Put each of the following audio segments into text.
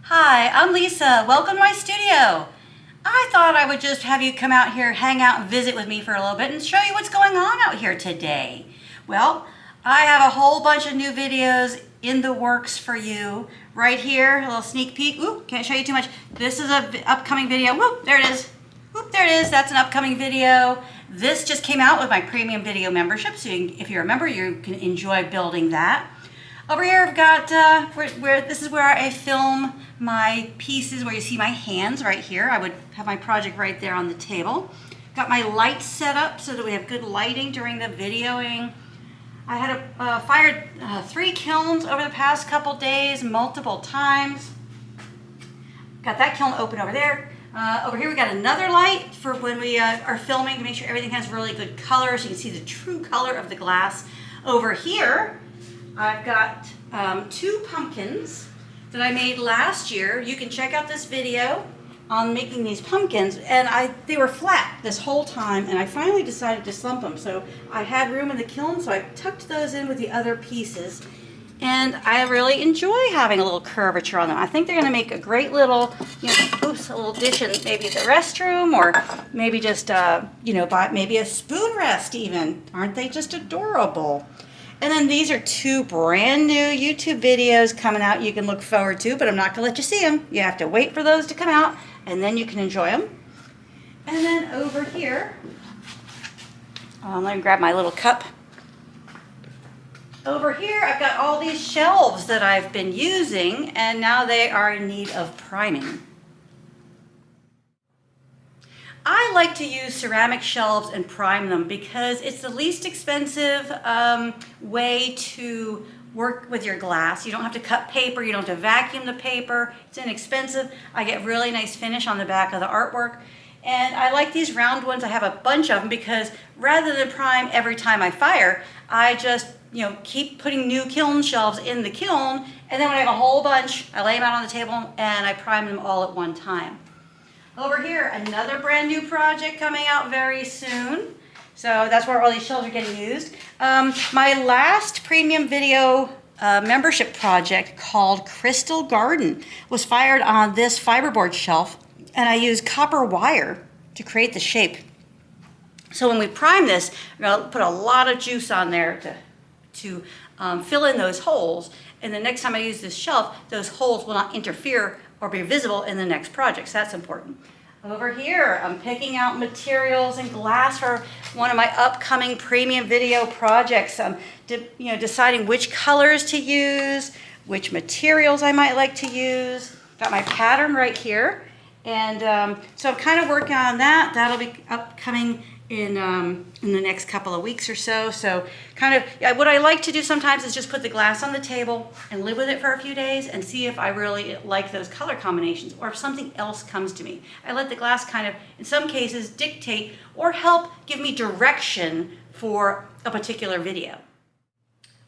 Hi, I'm Lisa. Welcome to my studio. I thought I would just have you come out here, hang out, and visit with me for a little bit and show you what's going on out here today. Well, I have a whole bunch of new videos in the works for you. Right here, a little sneak peek. Ooh, can't show you too much. This is an upcoming video. Whoop, there it is. Whoop, there it is. That's an upcoming video. This just came out with my premium video membership, so if you're a member, you can enjoy building that. Over here I've got, this is where I film my pieces, where you see my hands right here. I would have my project right there on the table. Got my lights set up so that we have good lighting during the videoing. I had fired 3 kilns over the past couple days, multiple times. Got that kiln open over there. Over here we got another light for when we are filming to make sure everything has really good color so you can see the true color of the glass. Over here I've got 2 pumpkins that I made last year. You can check out this video on making these pumpkins, and they were flat this whole time, and I finally decided to slump them. So I had room in the kiln, so I tucked those in with the other pieces, and I really enjoy having a little curvature on them. I think they're going to make a great little, a little addition, maybe at the restroom, or maybe just, maybe a spoon rest even. Aren't they just adorable? And then these are 2 brand new YouTube videos coming out you can look forward to, but I'm not going to let you see them. You have to wait for those to come out, and then you can enjoy them. And then over here, let me grab my little cup. Over here, I've got all these shelves that I've been using, and now they are in need of priming. I like to use ceramic shelves and prime them because it's the least expensive way to work with your glass. You don't have to cut paper, you don't have to vacuum the paper, it's inexpensive. I get really nice finish on the back of the artwork. And I like these round ones. I have a bunch of them because rather than prime every time I fire, I just keep putting new kiln shelves in the kiln, and then when I have a whole bunch, I lay them out on the table and I prime them all at one time. Over here, another brand new project coming out very soon. So that's where all these shelves are getting used. My last premium video membership project called Crystal Garden was fired on this fiberboard shelf, and I used copper wire to create the shape. So when we prime this, we're going to put a lot of juice on there to fill in those holes. And the next time I use this shelf, those holes will not interfere or be visible in the next project, so that's important. Over here, I'm picking out materials and glass for one of my upcoming premium video projects. I'm deciding which colors to use, which materials I might like to use. Got my pattern right here, and so I'm kind of working on that. That'll be upcoming in the next couple of weeks or so. So kind of what I like to do sometimes is just put the glass on the table and live with it for a few days and see if I really like those color combinations or if something else comes to me. I let the glass kind of, in some cases, dictate or help give me direction for a particular video.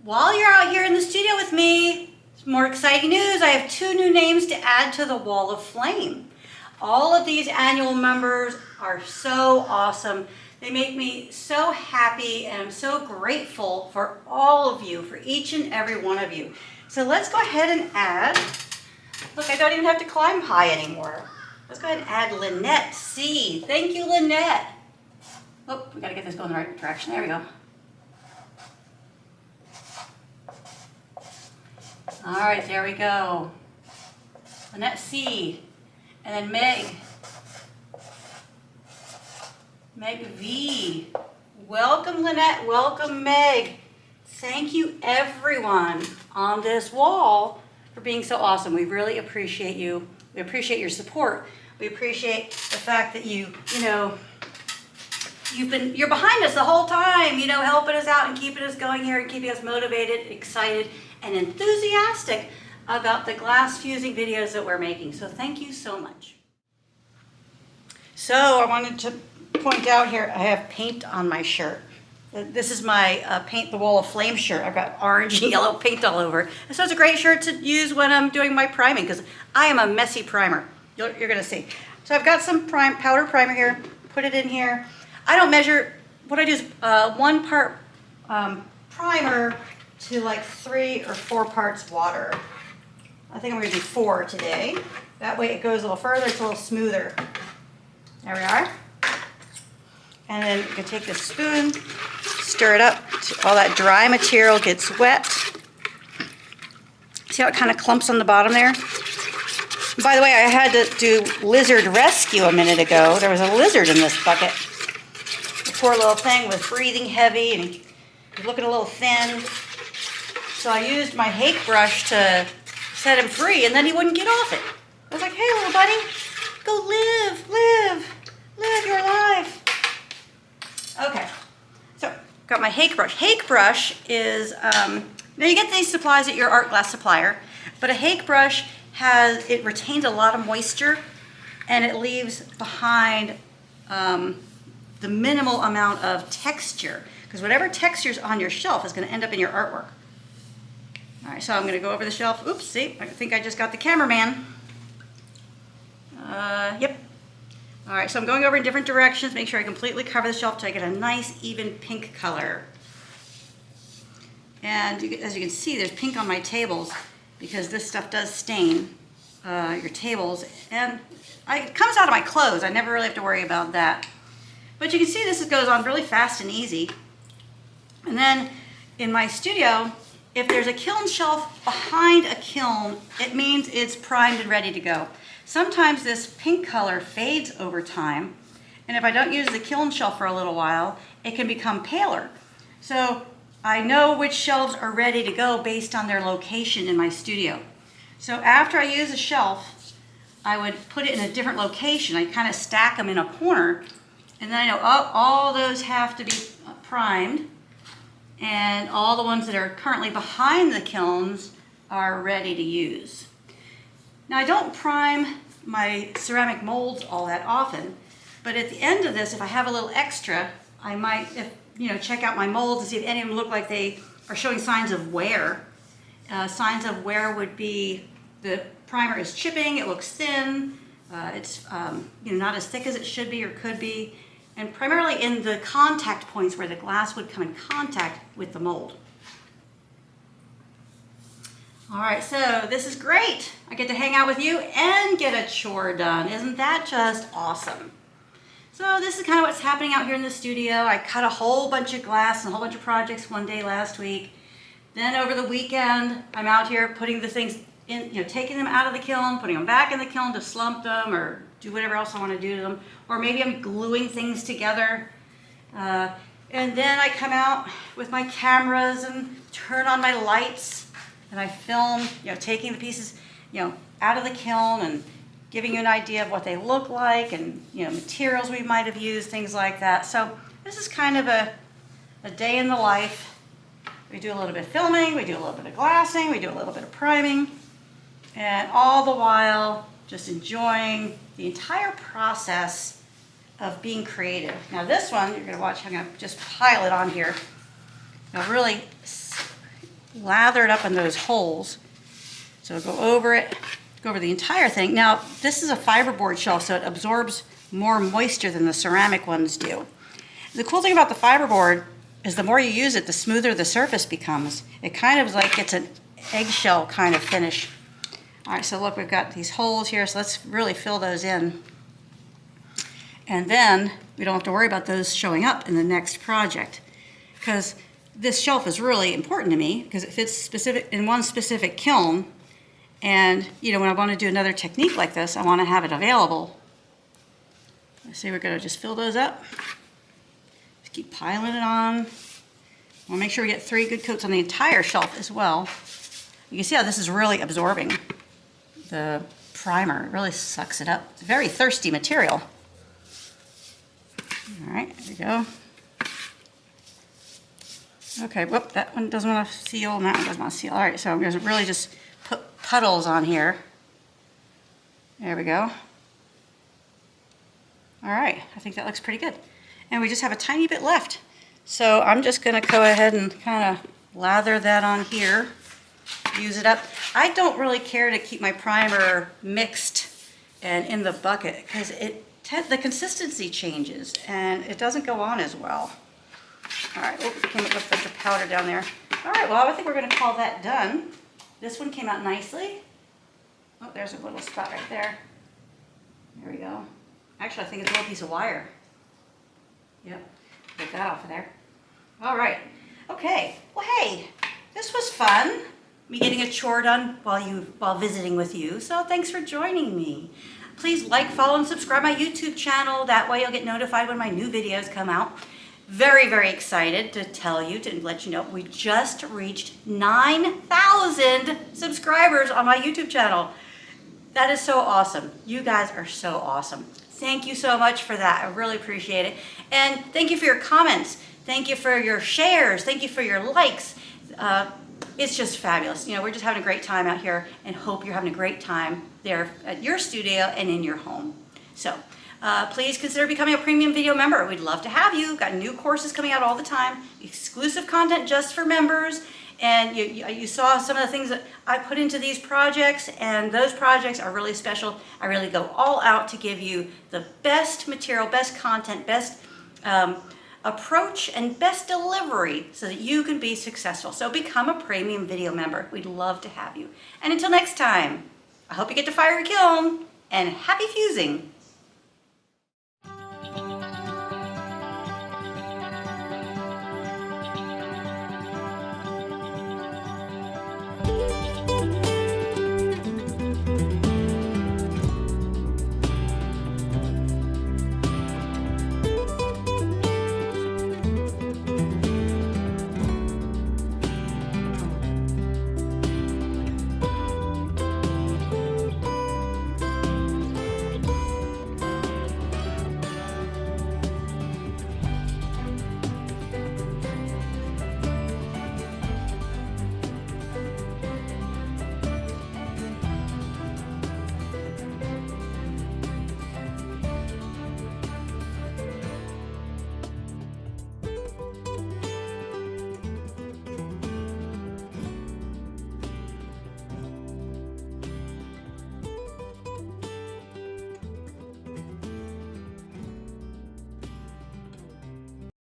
While you're out here in the studio with me, some more exciting news. I have 2 new names to add to the Wall of Flame. All of these annual members are so awesome. They make me so happy, and I'm so grateful for all of you, for each and every one of you. So let's go ahead and add, look, I don't even have to climb high anymore. Let's go ahead and add Lynette C. Thank you, Lynette. Oh, we gotta get this going the right direction. There we go. All right, there we go. Lynette C. And then Meg. Meg V. Welcome, Lynette. Welcome, Meg. Thank you, everyone on this wall, for being so awesome. We really appreciate you. We appreciate your support. We appreciate the fact that you're behind us the whole time, helping us out and keeping us going here and keeping us motivated, excited, and enthusiastic about the glass fusing videos that we're making. So thank you so much. So I wanted to point out here, I have paint on my shirt. This is my Paint the Wall of Flame shirt. I've got orange and yellow paint all over. And so it's a great shirt to use when I'm doing my priming, because I am a messy primer. You're going to see. So I've got some powder primer here. Put it in here. I don't measure. What I do is 1 part primer to like 3 or 4 parts water. I think I'm gonna do 4 today. That way it goes a little further, it's a little smoother. There we are. And then you can take this spoon, stir it up till all that dry material gets wet. See how it kind of clumps on the bottom there? By the way, I had to do lizard rescue a minute ago. There was a lizard in this bucket. The poor little thing was breathing heavy and he was looking a little thin. So I used my hake brush to set him free, and then he wouldn't get off it. I was like, hey, little buddy, go live your life. Okay, so got my hake brush. Hake brush is, now you get these supplies at your art glass supplier, but a hake brush it retains a lot of moisture, and it leaves behind the minimal amount of texture, because whatever texture is on your shelf is going to end up in your artwork. All right, so I'm going to go over the shelf. Oops, see, I think I just got the cameraman. Yep. All right, so I'm going over in different directions. Make sure I completely cover the shelf till I get a nice, even pink color. And as you can see, there's pink on my tables because this stuff does stain your tables. And it comes out of my clothes. I never really have to worry about that. But you can see this goes on really fast and easy. And then in my studio, if there's a kiln shelf behind a kiln, it means it's primed and ready to go. Sometimes this pink color fades over time, and if I don't use the kiln shelf for a little while, it can become paler. So I know which shelves are ready to go based on their location in my studio. So after I use a shelf, I would put it in a different location. I kind of stack them in a corner, and then I know, oh, all those have to be primed. And all the ones that are currently behind the kilns are ready to use. Now I don't prime my ceramic molds all that often, but at the end of this, if I have a little extra, I might check out my molds to see if any of them look like they are showing signs of wear. Signs of wear would be the primer is chipping, it looks thin, it's not as thick as it should be or could be. And primarily in the contact points where the glass would come in contact with the mold. All right, so this is great. I get to hang out with you and get a chore done. Isn't that just awesome? So this is kind of what's happening out here in the studio. I cut a whole bunch of glass and a whole bunch of projects one day last week. Then over the weekend, I'm out here putting the things in, taking them out of the kiln, putting them back in the kiln to slump them or do whatever else I want to do to them. Or maybe I'm gluing things together. And then I come out with my cameras and turn on my lights and I film, taking the pieces, out of the kiln and giving you an idea of what they look like and, materials we might have used, things like that. So this is kind of a day in the life. We do a little bit of filming, we do a little bit of glassing, we do a little bit of priming, and all the while just enjoying the entire process of being creative. Now this one, you're going to watch, I'm going to just pile it on here. I'll really lather it up in those holes. So go over it, go over the entire thing. Now this is a fiberboard shelf, so it absorbs more moisture than the ceramic ones do. The cool thing about the fiberboard is the more you use it, the smoother the surface becomes. It kind of like gets an eggshell kind of finish. All right, so look, we've got these holes here, so let's really fill those in. And then we don't have to worry about those showing up in the next project, because this shelf is really important to me because it fits in one specific kiln. And when I want to do another technique like this, I want to have it available. So we're going to just fill those up. Just keep piling it on. We'll make sure we get 3 good coats on the entire shelf as well. You can see how this is really absorbing the primer. It really sucks it up. It's a very thirsty material. All right, there we go. Okay, whoop, that one doesn't want to seal, and that one doesn't want to seal. All right, so I'm going to really just put puddles on here. There we go. All right, I think that looks pretty good. And we just have a tiny bit left. So I'm just going to go ahead and kind of lather that on here, use it up. I don't really care to keep my primer mixed and in the bucket because the consistency changes and it doesn't go on as well. All right, oh, came up with a bunch of powder down there. All right, well, I think we're going to call that done. This one came out nicely. Oh, there's a little spot right there. There we go. Actually, I think it's a little piece of wire. Yep, take that off of there. All right. Okay. Well, hey, this was fun. Me getting a chore done while visiting with you. So thanks for joining me. Please like, follow, and subscribe my YouTube channel. That way you'll get notified when my new videos come out. Very, very excited to tell you, to let you know, we just reached 9,000 subscribers on my YouTube channel. That is so awesome. You guys are so awesome. Thank you so much for that. I really appreciate it. And thank you for your comments. Thank you for your shares. Thank you for your likes. It's just fabulous. You know, we're just having a great time out here, and hope you're having a great time there at your studio and in your home. So please consider becoming a premium video member. We'd love to have you. Got new courses coming out all the time, exclusive content just for members. And you saw some of the things that I put into these projects, and those projects are really special. I really go all out to give you the best material, best content, best approach, and best delivery so that you can be successful. So become a premium video member. We'd love to have you. And until next time, I hope you get to fire your kiln, and happy fusing.